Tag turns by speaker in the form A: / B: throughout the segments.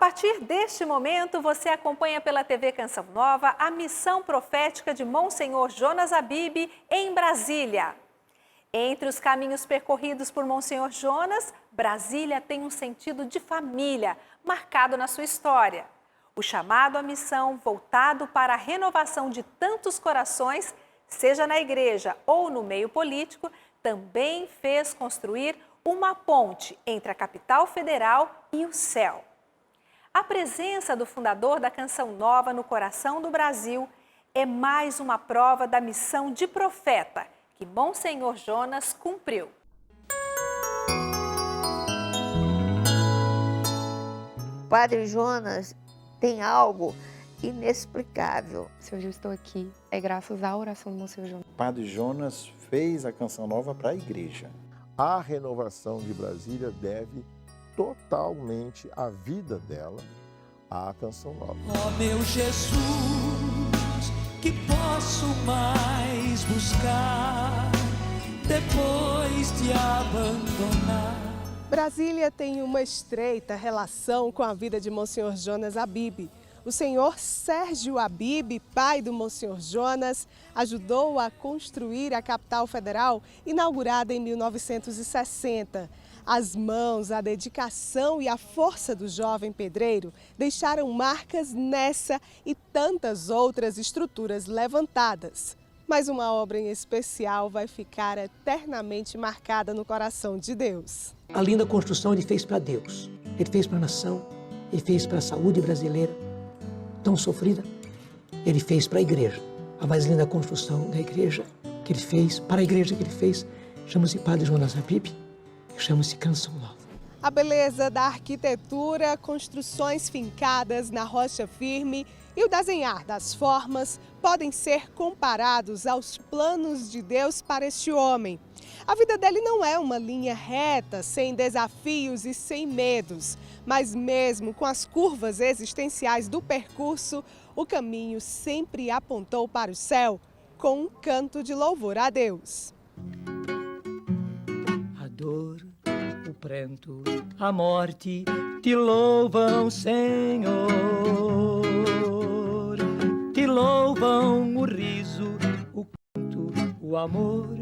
A: partir deste momento, você acompanha pela TV Canção Nova a missão profética de Monsenhor Jonas Habib em Brasília. Entre os caminhos percorridos por Monsenhor Jonas, Brasília tem um sentido de família, marcado na sua história. O chamado à missão, voltado para a renovação de tantos corações, seja na igreja ou no meio político, também fez construir uma ponte entre a capital federal e o céu. A presença do fundador da Canção Nova no coração do Brasil é mais uma prova da missão de profeta que Monsenhor Jonas cumpriu.
B: Padre Jonas tem algo inexplicável.
C: Se hoje eu estou aqui, é graças à oração do Monsenhor Jonas.
D: Padre Jonas fez a Canção Nova para a igreja.
E: A renovação de Brasília deve totalmente a vida dela à Canção Nova.
F: Ó meu Jesus, que posso mais buscar depois de abandonar?
G: Brasília tem uma estreita relação com a vida de Monsenhor Jonas Habib. O senhor Sérgio Habib, pai do Monsenhor Jonas, ajudou a construir a capital federal, inaugurada em 1960. As mãos, a dedicação e a força do jovem pedreiro deixaram marcas nessa e tantas outras estruturas levantadas. Mas uma obra em especial vai ficar eternamente marcada no coração de Deus.
H: A linda construção ele fez para Deus, ele fez para a nação, ele fez para a saúde brasileira, tão sofrida, ele fez para a igreja. A mais linda construção da igreja que ele fez, para a igreja que ele fez, chama-se Padre Jonas Habib, chama-se Canção Nova.
G: A beleza da arquitetura, construções fincadas na rocha firme e o desenhar das formas podem ser comparados aos planos de Deus para este homem. A vida dele não é uma linha reta, sem desafios e sem medos, mas mesmo com as curvas existenciais do percurso, o caminho sempre apontou para o céu, com um canto de louvor a Deus.
F: A dor, o pranto, a morte te louvam, Senhor. Te louvam o riso, o canto, o amor.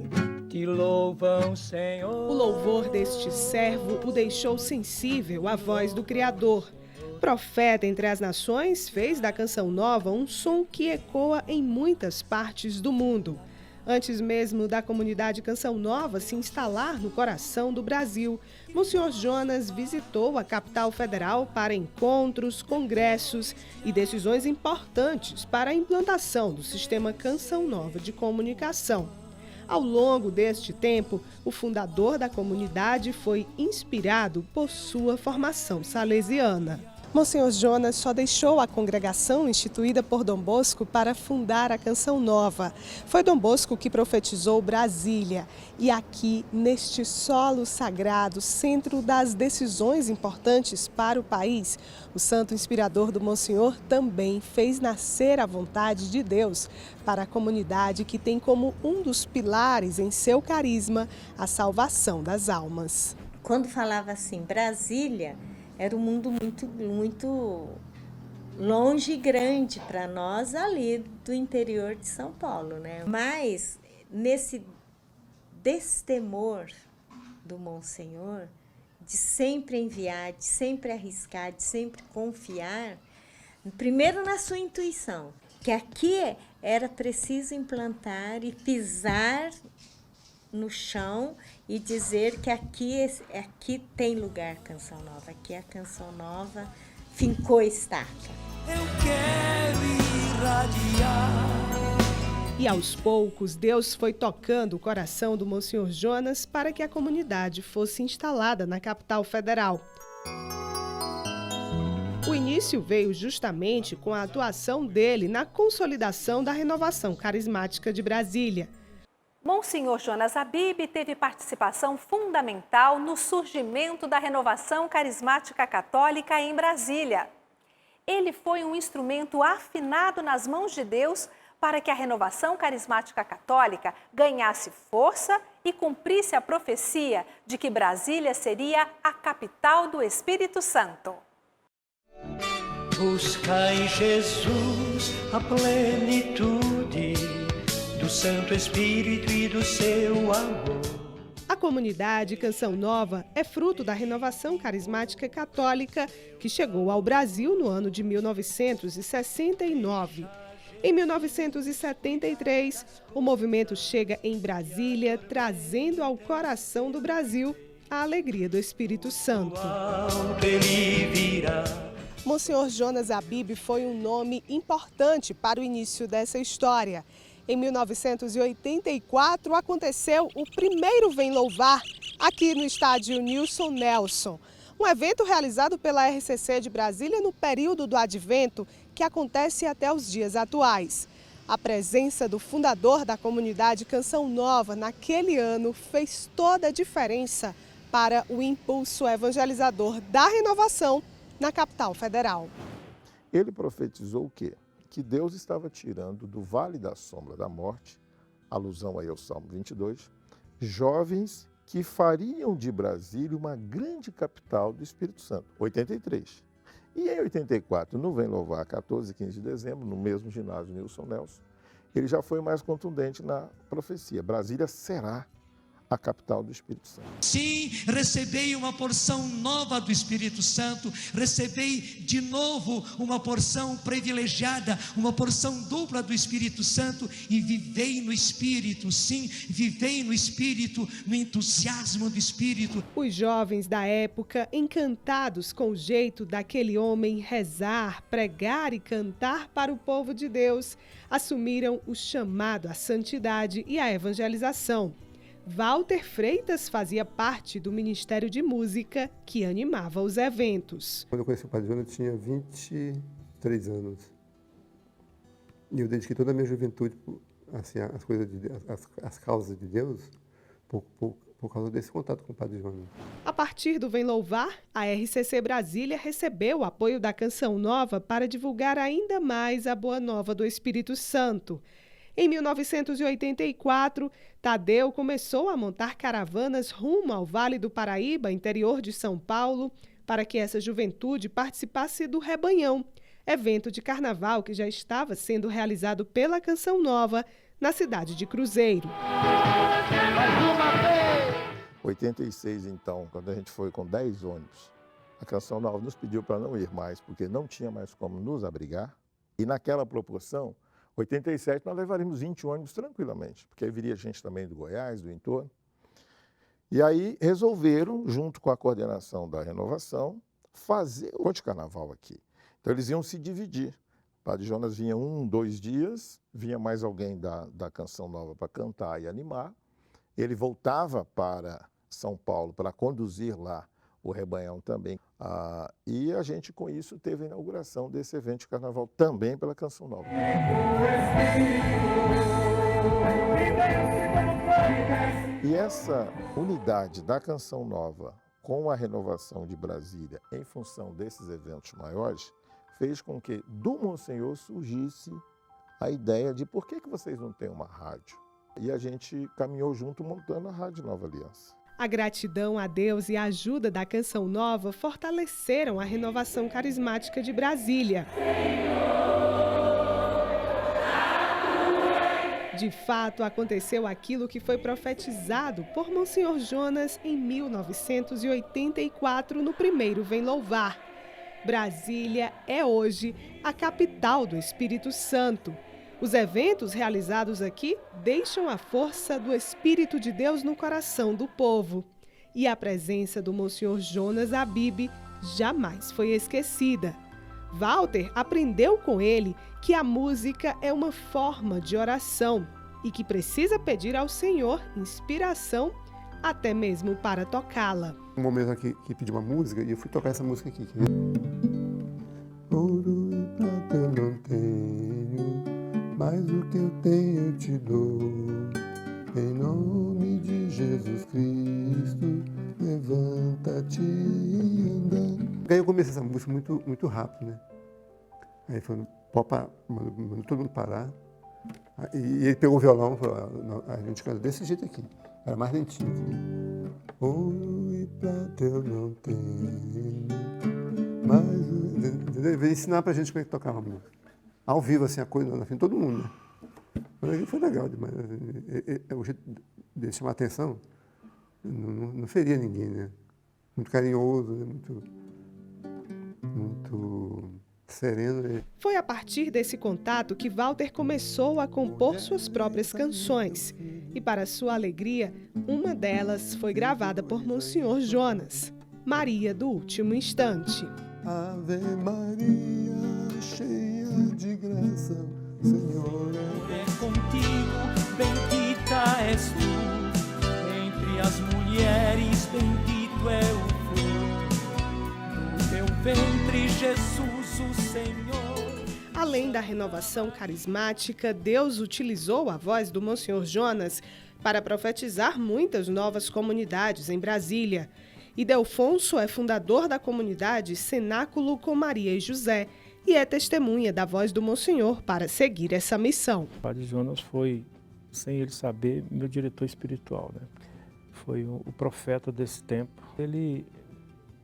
F: Te louvam, Senhor.
G: O louvor deste servo o deixou sensível à voz do Criador. Profeta entre as nações, fez da Canção Nova um som que ecoa em muitas partes do mundo. Antes mesmo da comunidade Canção Nova se instalar no coração do Brasil, Monsenhor Jonas visitou a capital federal para encontros, congressos e decisões importantes para a implantação do sistema Canção Nova de comunicação. Ao longo deste tempo, o fundador da comunidade foi inspirado por sua formação salesiana. Monsenhor Jonas só deixou a congregação instituída por Dom Bosco para fundar a Canção Nova. Foi Dom Bosco que profetizou Brasília. E aqui, neste solo sagrado, centro das decisões importantes para o país, o santo inspirador do Monsenhor também fez nascer a vontade de Deus para a comunidade que tem como um dos pilares em seu carisma a salvação das almas.
B: Quando falava assim, Brasília, era um mundo muito longe e grande para nós ali do interior de São Paulo, né? Mas nesse destemor do Monsenhor, de sempre enviar, de sempre arriscar, de sempre confiar, primeiro na sua intuição, que aqui era preciso implantar e pisar no chão e dizer que aqui tem lugar Canção Nova, aqui a Canção Nova fincou estaca.
F: Eu quero irradiar.
G: E aos poucos, Deus foi tocando o coração do Monsenhor Jonas para que a comunidade fosse instalada na capital federal. O início veio justamente com a atuação dele na consolidação da renovação carismática de Brasília.
A: Monsenhor Jonas Habib teve participação fundamental no surgimento da renovação carismática católica em Brasília. Ele foi um instrumento afinado nas mãos de Deus para que a renovação carismática católica ganhasse força e cumprisse a profecia de que Brasília seria a capital do Espírito Santo.
F: Busca em Jesus a plenitude do Santo Espírito e do seu amor.
G: A comunidade Canção Nova é fruto da renovação carismática católica que chegou ao Brasil no ano de 1969. Em 1973, o movimento chega em Brasília, trazendo ao coração do Brasil a alegria do Espírito Santo. Monsenhor Jonas Abib foi um nome importante para o início dessa história. Em 1984, aconteceu o primeiro Vem Louvar aqui no estádio Nilson Nelson. Um evento realizado pela RCC de Brasília no período do Advento, que acontece até os dias atuais. A presença do fundador da comunidade Canção Nova naquele ano fez toda a diferença para o impulso evangelizador da renovação na capital federal.
E: Ele profetizou o quê? Que Deus estava tirando do vale da sombra da morte, alusão aí ao Salmo 22, jovens que fariam de Brasília uma grande capital do Espírito Santo, 83. E em 84, no Vem Louvar, 14 e 15 de dezembro, no mesmo ginásio Nilson Nelson, ele já foi mais contundente na profecia. Brasília será a capital do Espírito Santo.
I: Sim, recebei uma porção nova do Espírito Santo, recebei de novo uma porção privilegiada, uma porção dupla do Espírito Santo e vivei no Espírito, sim, vivei no Espírito, no entusiasmo do Espírito.
G: Os jovens da época, encantados com o jeito daquele homem rezar, pregar e cantar para o povo de Deus, assumiram o chamado à santidade e à evangelização. Walter Freitas fazia parte do Ministério de Música que animava os eventos.
J: Quando eu conheci o Padre Jonas, eu tinha 23 anos. E eu dediquei toda a minha juventude assim, às coisas às causas de Deus por causa desse contato com o Padre Jonas.
G: A partir do Vem Louvar, a RCC Brasília recebeu o apoio da Canção Nova para divulgar ainda mais a Boa Nova do Espírito Santo. Em 1984, Tadeu começou a montar caravanas rumo ao Vale do Paraíba, interior de São Paulo, para que essa juventude participasse do Rebanhão, evento de carnaval que já estava sendo realizado pela Canção Nova na cidade de Cruzeiro.
E: 86, então, quando a gente foi com 10 ônibus, a Canção Nova nos pediu para não ir mais, porque não tinha mais como nos abrigar. E naquela proporção, 87 nós levaríamos 20 ônibus tranquilamente, porque aí viria gente também do Goiás, do entorno. E aí resolveram, junto com a coordenação da renovação, fazer o Ponte Carnaval aqui. Então eles iam se dividir. O Padre Jonas vinha 1, 2 dias, vinha mais alguém da Canção Nova para cantar e animar. Ele voltava para São Paulo para conduzir lá o Rebanhão também. E a gente, com isso, teve a inauguração desse evento de carnaval também pela Canção Nova. E essa unidade da Canção Nova com a renovação de Brasília em função desses eventos maiores fez com que do Monsenhor surgisse a ideia de por que vocês não têm uma rádio? E a gente caminhou junto montando a Rádio Nova Aliança.
G: A gratidão a Deus e a ajuda da Canção Nova fortaleceram a renovação carismática de Brasília. De fato, aconteceu aquilo que foi profetizado por Monsenhor Jonas em 1984, no primeiro Vem Louvar. Brasília é hoje a capital do Espírito Santo. Os eventos realizados aqui deixam a força do Espírito de Deus no coração do povo. E a presença do Monsenhor Jonas Abib jamais foi esquecida. Walter aprendeu com ele que a música é uma forma de oração e que precisa pedir ao Senhor inspiração até mesmo para tocá-la.
J: Um momento aqui que pedi uma música e eu fui tocar essa música aqui. Ouro e prata eu não tenho, mas o que eu tenho eu te dou. Em nome de Jesus Cristo, levanta-te e anda. Aí eu comecei essa música muito rápido, né? Aí falou, mandou todo mundo parar. E ele pegou o violão e falou, a gente canta desse jeito aqui. Era mais lentinho. Ouro e prata eu não tenho, Mas ele veio ensinar pra gente como é que tocava música. Ao vivo, assim, a coisa, na frente de todo mundo, né? Mas foi legal demais. O jeito de chamar a atenção não feria ninguém, né? Muito carinhoso, né? Muito sereno.
G: Foi a partir desse contato que Walter começou a compor suas próprias canções. E para sua alegria, uma delas foi gravada por Monsenhor Jonas, Maria do Último Instante.
J: Ave Maria, cheia de graça, Senhor
F: é contigo, bendita és tu, entre as mulheres bendito é o fruto do teu ventre, Jesus, o Senhor.
G: Além da renovação carismática, Deus utilizou a voz do Monsenhor Jonas para profetizar muitas novas comunidades em Brasília. Ildefonso é fundador da comunidade Cenáculo com Maria e José e é testemunha da voz do Monsenhor para seguir essa missão.
K: O Padre Jonas foi, sem ele saber, meu diretor espiritual, né? Foi o profeta desse tempo. Ele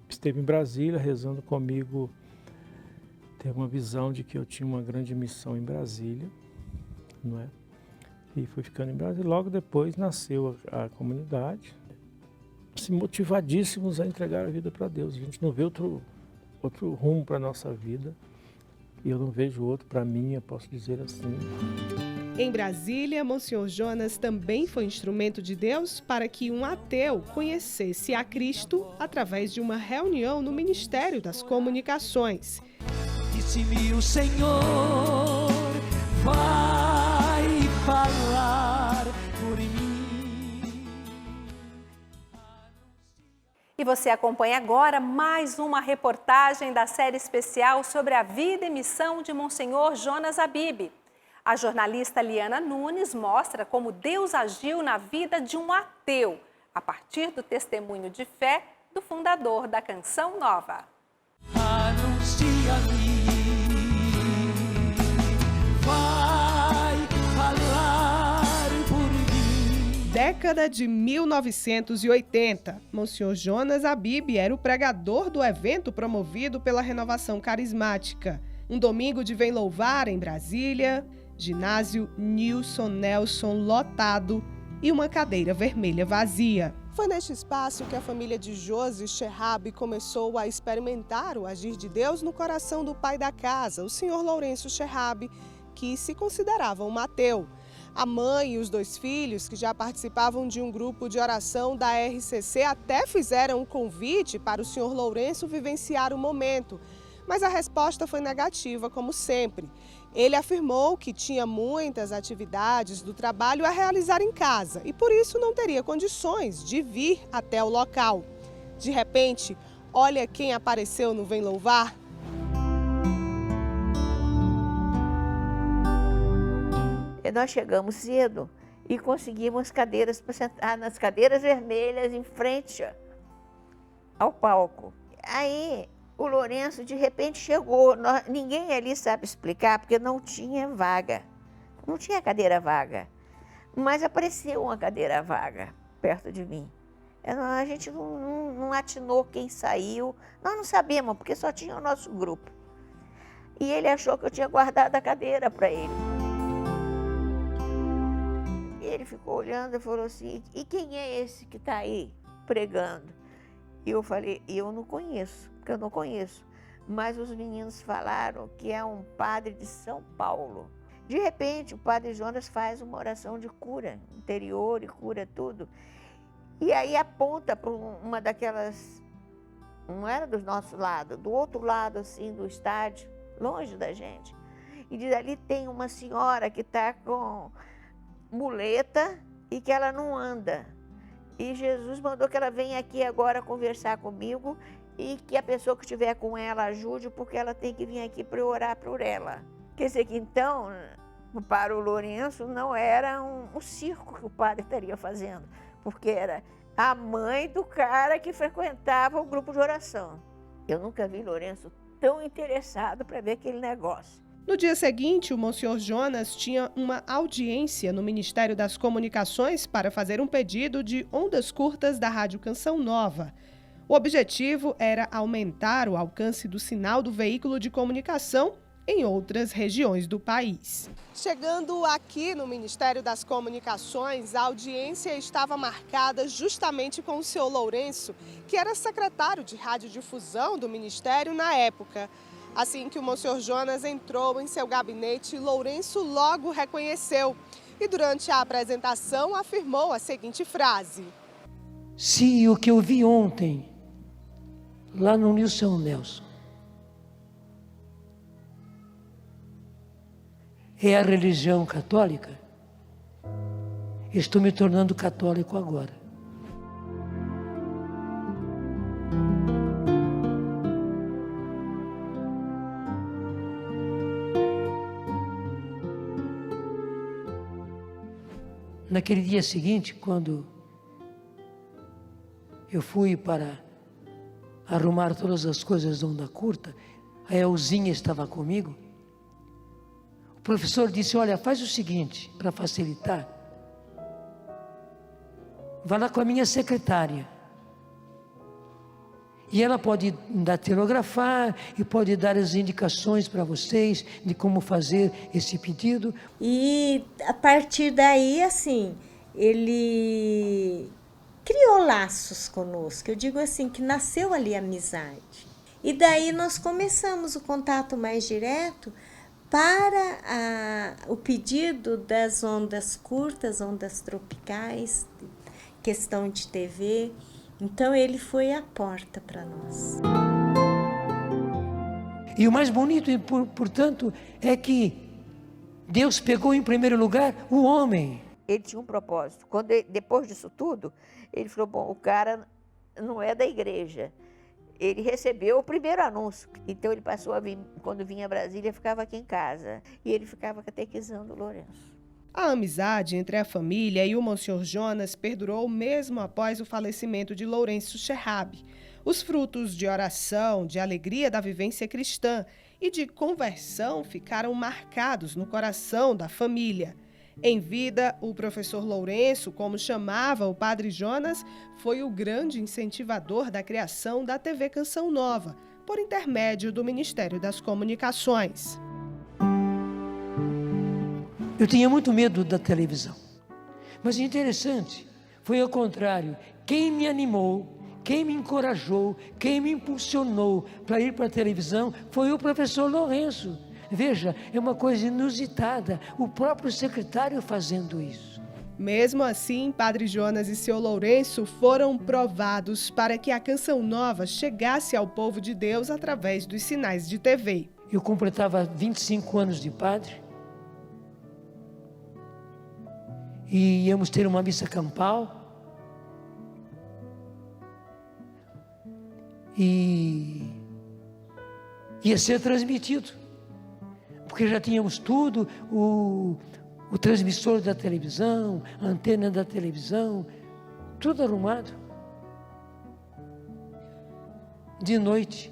K: esteve em Brasília rezando comigo, teve uma visão de que eu tinha uma grande missão em Brasília, não é? E fui ficando em Brasília. Logo depois nasceu a comunidade. Motivadíssimos a entregar a vida para Deus. A gente não vê outro rumo para a nossa vida e eu não vejo outro para mim, eu posso dizer assim.
G: Em Brasília, Monsenhor Jonas também foi instrumento de Deus para que um ateu conhecesse a Cristo através de uma reunião no Ministério das Comunicações.
F: Disse-me o Senhor, vai falar por mim.
A: E você acompanha agora mais uma reportagem da série especial sobre a vida e missão de Monsenhor Jonas Habib. A jornalista Liana Nunes mostra como Deus agiu na vida de um ateu, a partir do testemunho de fé do fundador da Canção Nova.
F: Anuncia-me, vai falar por mim.
G: Década de 1980, Monsenhor Jonas Habib era o pregador do evento promovido pela Renovação Carismática. Um domingo de Vem Louvar em Brasília, ginásio Nilson Nelson lotado e uma cadeira vermelha vazia. Foi neste espaço que a família de Josi Cherrabi começou a experimentar o agir de Deus no coração do pai da casa, o senhor Lourenço Cherrabi, que se considerava um ateu. A mãe e os 2 filhos, que já participavam de um grupo de oração da RCC, até fizeram um convite para o senhor Lourenço vivenciar o momento, mas a resposta foi negativa, como sempre. Ele afirmou que tinha muitas atividades do trabalho a realizar em casa e por isso não teria condições de vir até o local. De repente, olha quem apareceu no Vem Louvar.
L: Nós chegamos cedo e conseguimos cadeiras para sentar nas cadeiras vermelhas em frente ao palco. Aí o Lourenço de repente chegou, ninguém ali sabe explicar porque não tinha vaga, não tinha cadeira vaga, mas apareceu uma cadeira vaga perto de mim. A gente não atinou quem saiu, nós não sabíamos porque só tinha o nosso grupo. E ele achou que eu tinha guardado a cadeira para ele. Ele ficou olhando e falou assim, e quem é esse que está aí pregando? E eu falei, eu não conheço, porque eu não conheço. Mas os meninos falaram que é um padre de São Paulo. De repente, o padre Jonas faz uma oração de cura interior e cura tudo. E aí aponta para uma daquelas, não era do nosso lado, do outro lado assim do estádio, longe da gente. E diz, ali tem uma senhora que está com muleta e que ela não anda. E Jesus mandou que ela venha aqui agora conversar comigo e que a pessoa que estiver com ela ajude, porque ela tem que vir aqui para eu orar por ela. Quer dizer que então, para o Lourenço, não era um circo que o padre estaria fazendo, porque era a mãe do cara que frequentava o grupo de oração. Eu nunca vi Lourenço tão interessado para ver aquele negócio.
G: No dia seguinte, o Monsenhor Jonas tinha uma audiência no Ministério das Comunicações para fazer um pedido de ondas curtas da Rádio Canção Nova. O objetivo era aumentar o alcance do sinal do veículo de comunicação em outras regiões do país. Chegando aqui no Ministério das Comunicações, a audiência estava marcada justamente com o senhor Lourenço, que era secretário de radiodifusão do Ministério na época. Assim que o Monsenhor Jonas entrou em seu gabinete, Lourenço logo reconheceu e durante a apresentação afirmou a seguinte frase:
H: Se o que eu vi ontem, lá no Nilson Nelson, é a religião católica, estou me tornando católico agora. Naquele dia seguinte, quando eu fui para arrumar todas as coisas da onda curta, a Elzinha estava comigo. O professor disse: olha, faz o seguinte, para facilitar, vá lá com a minha secretária. E ela pode datilografar e pode dar as indicações para vocês de como fazer esse pedido.
B: E a partir daí, assim, ele criou laços conosco. Eu digo assim, que nasceu ali a amizade. E daí nós começamos o contato mais direto para o pedido das ondas curtas, ondas tropicais, questão de TV. Então ele foi a porta para nós.
H: E o mais bonito, portanto, é que Deus pegou em primeiro lugar o homem.
L: Ele tinha um propósito. Depois disso tudo, ele falou, bom, o cara não é da igreja. Ele recebeu o primeiro anúncio. Então ele passou a vir, quando vinha a Brasília, ficava aqui em casa. E ele ficava catequizando o Lourenço.
G: A amizade entre a família e o Monsenhor Jonas perdurou mesmo após o falecimento de Lourenço Cherrabe. Os frutos de oração, de alegria da vivência cristã e de conversão ficaram marcados no coração da família. Em vida, o professor Lourenço, como chamava o padre Jonas, foi o grande incentivador da criação da TV Canção Nova, por intermédio do Ministério das Comunicações.
H: Eu tinha muito medo da televisão, mas interessante, foi ao contrário. Quem me animou, quem me encorajou, quem me impulsionou para ir para a televisão foi o professor Lourenço. Veja, é uma coisa inusitada, o próprio secretário fazendo isso.
G: Mesmo assim, Padre Jonas e seu Lourenço foram provados para que a Canção Nova chegasse ao povo de Deus através dos sinais de TV.
H: Eu completava 25 anos de padre e íamos ter uma missa campal e ia ser transmitido, porque já tínhamos tudo, o transmissor da televisão, a antena da televisão, tudo arrumado. De noite,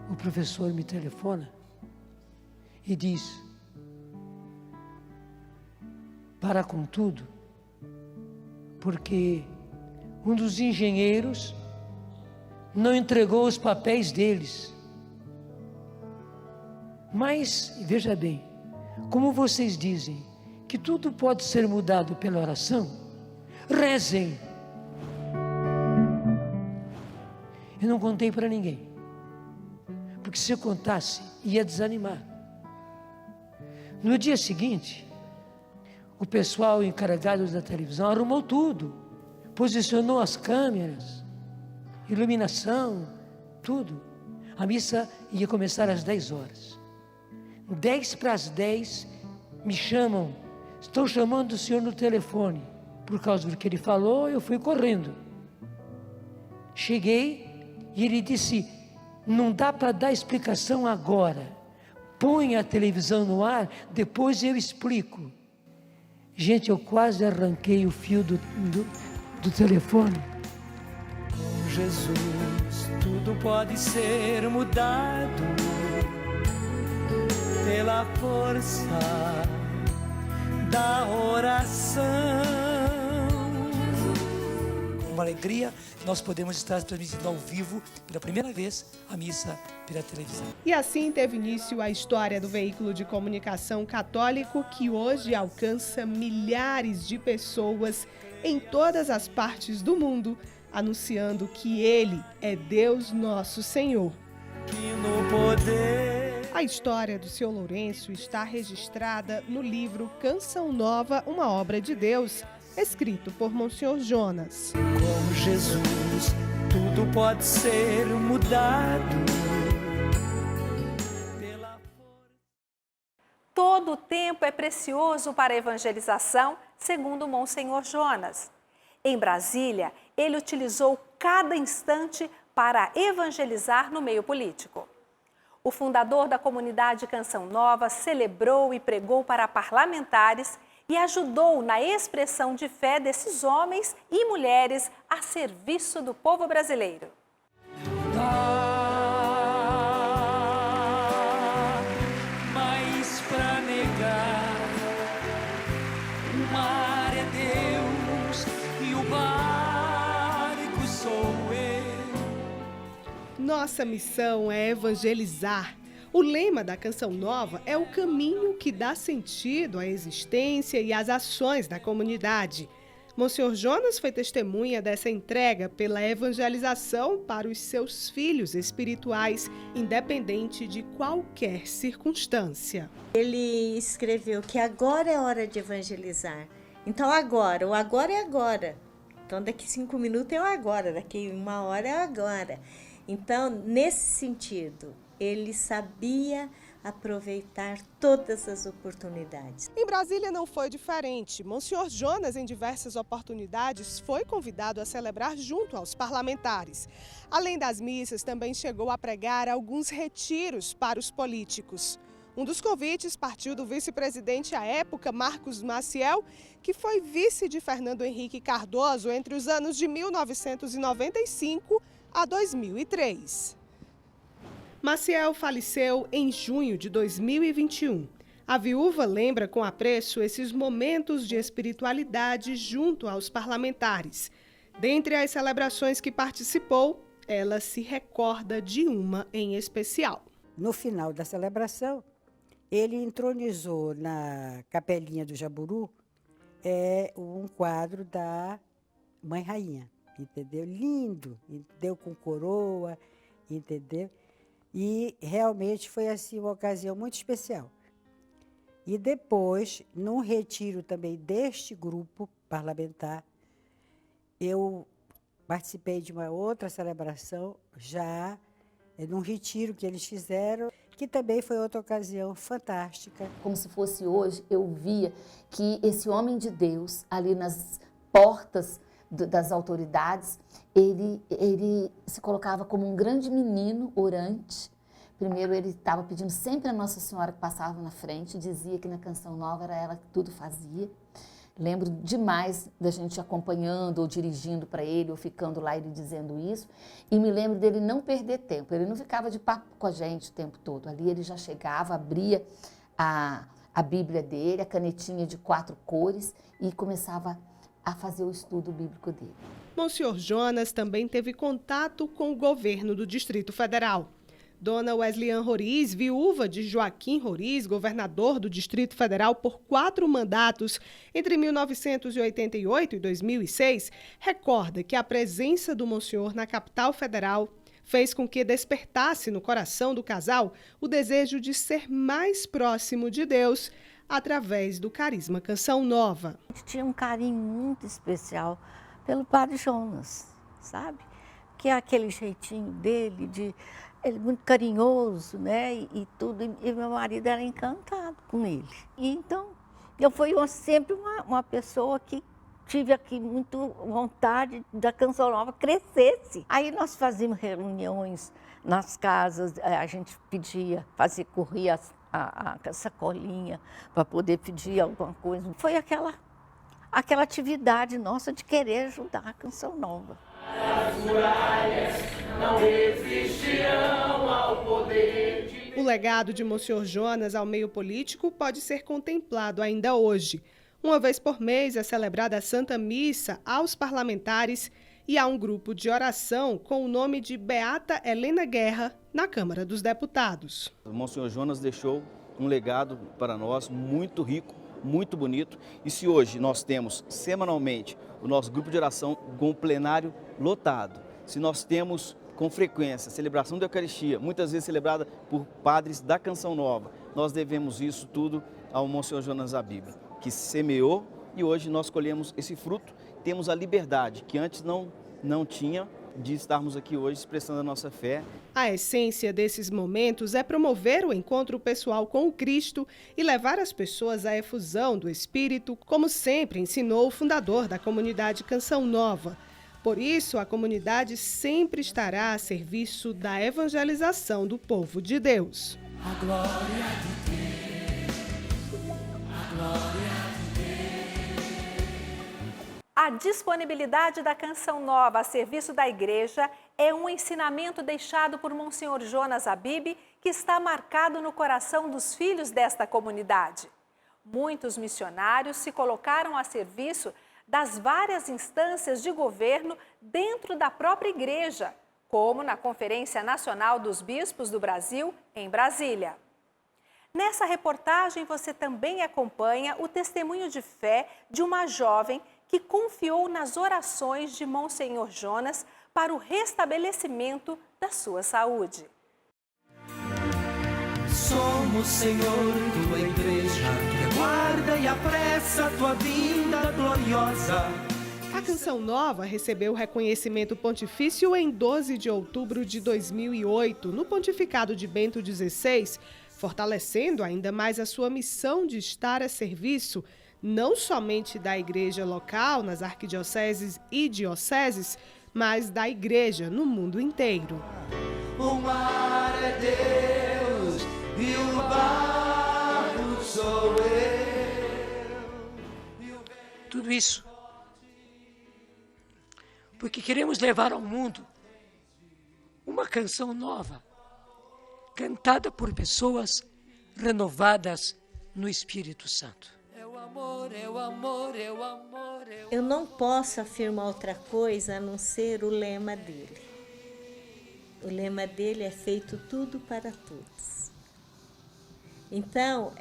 H: o professor me telefona e diz: para com tudo, porque um dos engenheiros não entregou os papéis deles. Mas, veja bem, como vocês dizem que tudo pode ser mudado pela oração, rezem. Eu não contei para ninguém, porque se eu contasse, ia desanimar. No dia seguinte, o pessoal encarregado da televisão arrumou tudo, posicionou as câmeras, iluminação, tudo. A missa ia começar às 10 horas. 10 para as 10, me chamam, estou chamando o senhor no telefone. Por causa do que ele falou, eu fui correndo. Cheguei e ele disse: não dá para dar explicação agora, põe a televisão no ar, depois eu explico. Gente, eu quase arranquei o fio do telefone.
F: Com Jesus tudo pode ser mudado pela força da oração. uma alegria nós podemos estar transmitindo ao vivo, pela primeira vez, a missa pela televisão.
G: E assim teve início a história do veículo de comunicação católico que hoje alcança milhares de pessoas em todas as partes do mundo, anunciando que Ele é Deus nosso Senhor. A história do Seu Lourenço está registrada no livro Canção Nova, uma obra de Deus, escrito por Monsenhor Jonas.
F: Com Jesus, tudo pode ser mudado.
A: Todo o tempo é precioso para a evangelização, segundo Monsenhor Jonas. Em Brasília, ele utilizou cada instante para evangelizar no meio político. O fundador da comunidade Canção Nova celebrou e pregou para parlamentares e ajudou na expressão de fé desses homens e mulheres a serviço do povo brasileiro.
F: Mas pra negar, o mar é Deus e o barco sou eu.
G: Nossa missão é evangelizar. O lema da Canção Nova é o caminho que dá sentido à existência e às ações da comunidade. Monsenhor Jonas foi testemunha dessa entrega pela evangelização para os seus filhos espirituais, independente de qualquer circunstância.
B: Ele escreveu que agora é hora de evangelizar. Então agora, o agora é agora. Então daqui 5 minutos é o agora, daqui 1 hora é o agora. Então, nesse sentido, ele sabia aproveitar todas as oportunidades.
G: Em Brasília não foi diferente. Monsenhor Jonas, em diversas oportunidades, foi convidado a celebrar junto aos parlamentares. Além das missas, também chegou a pregar alguns retiros para os políticos. Um dos convites partiu do vice-presidente à época, Marcos Maciel, que foi vice de Fernando Henrique Cardoso entre os anos de 1995 a 2003. Maciel faleceu em junho de 2021. A viúva lembra com apreço esses momentos de espiritualidade junto aos parlamentares. Dentre as celebrações que participou, ela se recorda de uma em especial.
M: No final da celebração, ele entronizou na Capelinha do Jaburu um quadro da Mãe Rainha, entendeu? Lindo, deu com coroa, entendeu? E realmente foi assim uma ocasião muito especial. E depois, num retiro também deste grupo parlamentar, eu participei de uma outra celebração, já num retiro que eles fizeram, que também foi outra ocasião fantástica.
N: Como se fosse hoje, eu via que esse homem de Deus, ali nas portas das autoridades, ele se colocava como um grande menino orante. Primeiro, ele estava pedindo sempre a Nossa Senhora que passava na frente, dizia que na Canção Nova era ela que tudo fazia. Lembro demais da gente acompanhando ou dirigindo para ele, ou ficando lá ele dizendo isso. E me lembro dele não perder tempo, ele não ficava de papo com a gente o tempo todo. Ali ele já chegava, abria a Bíblia dele, a canetinha de 4 cores e começava a fazer o estudo bíblico dele.
G: Monsenhor Jonas também teve contato com o governo do Distrito Federal. Dona Wesleyan Roriz, viúva de Joaquim Roriz, governador do Distrito Federal por 4 mandatos entre 1988 e 2006, recorda que a presença do Monsenhor na capital federal fez com que despertasse no coração do casal o desejo de ser mais próximo de Deus através do carisma Canção Nova.
O: A gente tinha um carinho muito especial pelo Padre Jonas, sabe? Que é aquele jeitinho dele, ele muito carinhoso, né? E tudo. E meu marido era encantado com ele. E então, eu fui sempre uma pessoa que tive aqui muito vontade da Canção Nova crescesse. Aí nós fazíamos reuniões nas casas, a gente corria a sacolinha para poder pedir alguma coisa. Foi aquela atividade nossa de querer ajudar a Canção Nova.
P: As muralhas não resistirão ao poder de...
G: O legado de Monsenhor Jonas ao meio político pode ser contemplado ainda hoje. Uma vez por mês é celebrada a Santa Missa aos parlamentares E há um grupo de oração com o nome de Beata Helena Guerra na Câmara dos Deputados.
Q: O Monsenhor Jonas deixou um legado para nós muito rico, muito bonito. E se hoje nós temos semanalmente o nosso grupo de oração com o plenário lotado, se nós temos com frequência a celebração da Eucaristia, muitas vezes celebrada por padres da Canção Nova, nós devemos isso tudo ao Monsenhor Jonas Habib, que semeou e hoje nós colhemos esse fruto. Temos a liberdade que antes não tinha de estarmos aqui hoje expressando a nossa fé.
G: A essência desses momentos é promover o encontro pessoal com o Cristo e levar as pessoas à efusão do Espírito, como sempre ensinou o fundador da comunidade Canção Nova. Por isso, a comunidade sempre estará a serviço da evangelização do povo de Deus.
P: A glória de Deus, a glória de Deus.
A: A disponibilidade da Canção Nova a serviço da igreja é um ensinamento deixado por Monsenhor Jonas Habib, que está marcado no coração dos filhos desta comunidade. Muitos missionários se colocaram a serviço das várias instâncias de governo dentro da própria igreja, como na Conferência Nacional dos Bispos do Brasil, em Brasília. Nessa reportagem, você também acompanha o testemunho de fé de uma jovem que confiou nas orações de Monsenhor Jonas para o restabelecimento da sua saúde.
P: Somos, Senhor, tua igreja, que aguarda e apressa a tua vinda gloriosa.
G: A Canção Nova recebeu reconhecimento pontifício em 12 de outubro de 2008, no pontificado de Bento XVI, fortalecendo ainda mais a sua missão de estar a serviço não somente da igreja local, nas arquidioceses e dioceses, mas da igreja no mundo inteiro.
P: O mar é Deus e o barco sou eu.
H: Tudo isso porque queremos levar ao mundo uma canção nova, cantada por pessoas renovadas no Espírito Santo.
B: Eu não posso afirmar outra coisa a não ser o lema dele. O lema dele é feito tudo para todos. Então,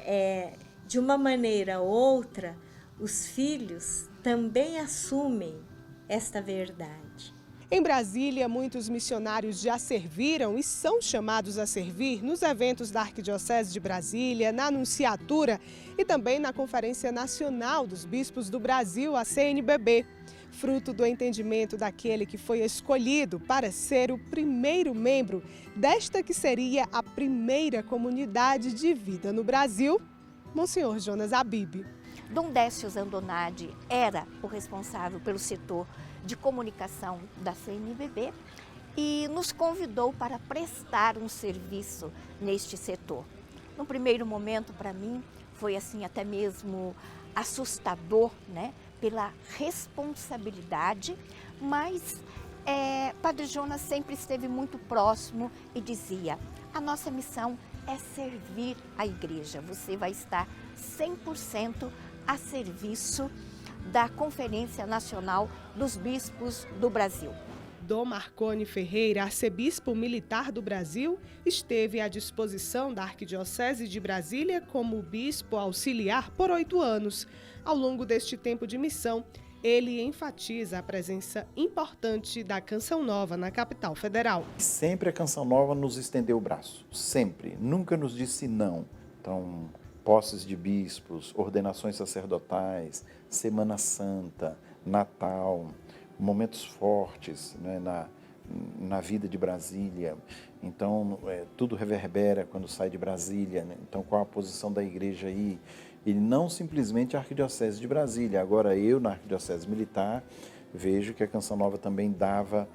B: de uma maneira ou outra, os filhos também assumem esta verdade.
G: Em Brasília, muitos missionários já serviram e são chamados a servir nos eventos da Arquidiocese de Brasília, na Anunciatura e também na Conferência Nacional dos Bispos do Brasil, a CNBB, fruto do entendimento daquele que foi escolhido para ser o primeiro membro desta que seria a primeira comunidade de vida no Brasil, Monsenhor Jonas Habib.
R: Dom Décio Zandonadi era o responsável pelo setor de comunicação da CNBB e nos convidou para prestar um serviço neste setor. No primeiro momento, para mim, foi assim até mesmo assustador, né, pela responsabilidade, mas Padre Jonas sempre esteve muito próximo e dizia: a nossa missão é servir a igreja, você vai estar 100% a serviço da Conferência Nacional dos Bispos do Brasil.
G: Dom Marconi Ferreira, arcebispo militar do Brasil, esteve à disposição da Arquidiocese de Brasília como bispo auxiliar por 8 anos. Ao longo deste tempo de missão, ele enfatiza a presença importante da Canção Nova na capital federal.
D: Sempre a Canção Nova nos estendeu o braço, sempre, nunca nos disse não. Então, posses de bispos, ordenações sacerdotais, Semana Santa, Natal, momentos fortes, né, na vida de Brasília. Então, tudo reverbera quando sai de Brasília, né? Então, qual a posição da igreja aí? E não simplesmente a Arquidiocese de Brasília. Agora, eu, na Arquidiocese Militar, vejo que a Canção Nova também dava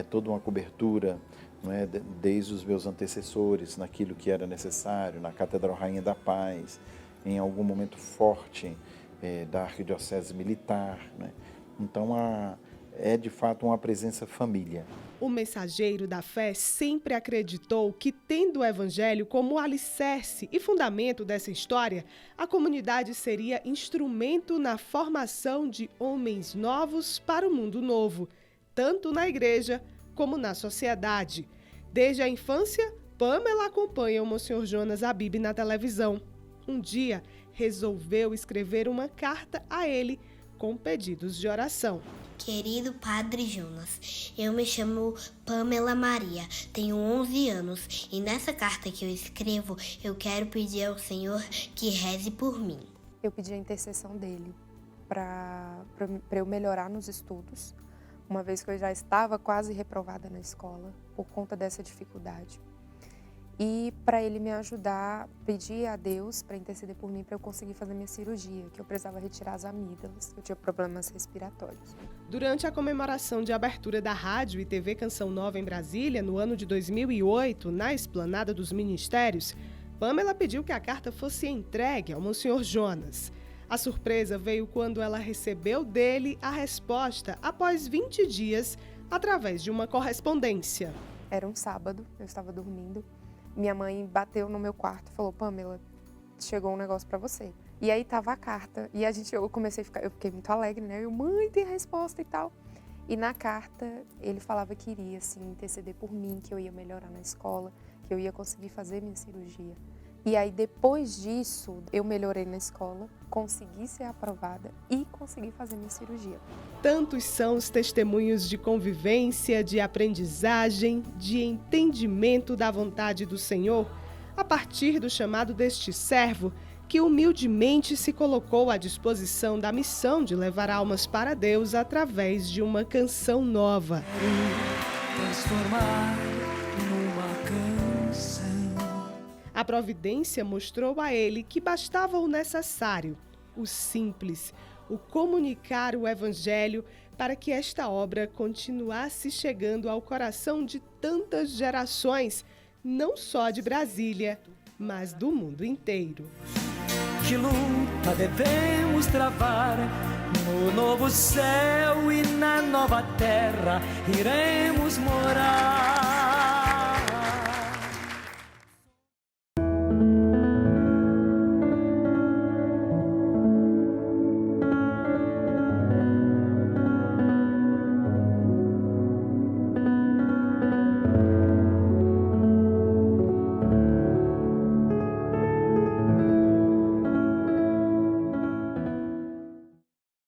D: toda uma cobertura, né, desde os meus antecessores, naquilo que era necessário, na Catedral Rainha da Paz, em algum momento forte da Arquidiocese Militar, né? Então, é de fato uma presença família.
G: O mensageiro da fé sempre acreditou que, tendo o Evangelho como alicerce e fundamento dessa história, a comunidade seria instrumento na formação de homens novos para o mundo novo. tanto na igreja como na sociedade. Desde a infância, Pamela acompanha o Monsenhor Jonas Abib na televisão. Um dia, resolveu escrever uma carta a ele com pedidos de oração.
S: Querido Padre Jonas, eu me chamo Pamela Maria, tenho 11 anos e nessa carta que eu escrevo, eu quero pedir ao Senhor que reze por mim.
C: Eu pedi a intercessão dele para eu melhorar nos estudos, uma vez que eu já estava quase reprovada na escola por conta dessa dificuldade. E para ele me ajudar, pedir a Deus para interceder por mim para eu conseguir fazer minha cirurgia, que eu precisava retirar as amígdalas, eu tinha problemas respiratórios.
G: Durante a comemoração de abertura da Rádio e TV Canção Nova em Brasília, no ano de 2008, na Esplanada dos Ministérios, Pamela pediu que a carta fosse entregue ao Monsenhor Jonas. A surpresa veio quando ela recebeu dele a resposta após 20 dias, através de uma correspondência.
C: Era um sábado, eu estava dormindo. Minha mãe bateu no meu quarto e falou: Pamela, chegou um negócio pra você. E aí tava a carta. E eu fiquei muito alegre, né? Mãe, tem a resposta e tal. E na carta ele falava que iria, assim, interceder por mim, que eu ia melhorar na escola, que eu ia conseguir fazer minha cirurgia. E aí depois disso, eu melhorei na escola, consegui ser aprovada e consegui fazer minha cirurgia.
G: Tantos são os testemunhos de convivência, de aprendizagem, de entendimento da vontade do Senhor, a partir do chamado deste servo, que humildemente se colocou à disposição da missão de levar almas para Deus através de uma canção nova.
P: Transformar numa canção.
G: A providência mostrou a ele que bastava o necessário, o simples, o comunicar o Evangelho para que esta obra continuasse chegando ao coração de tantas gerações, não só de Brasília, mas do mundo inteiro.
F: Que luta devemos travar, no novo céu e na nova terra iremos morar.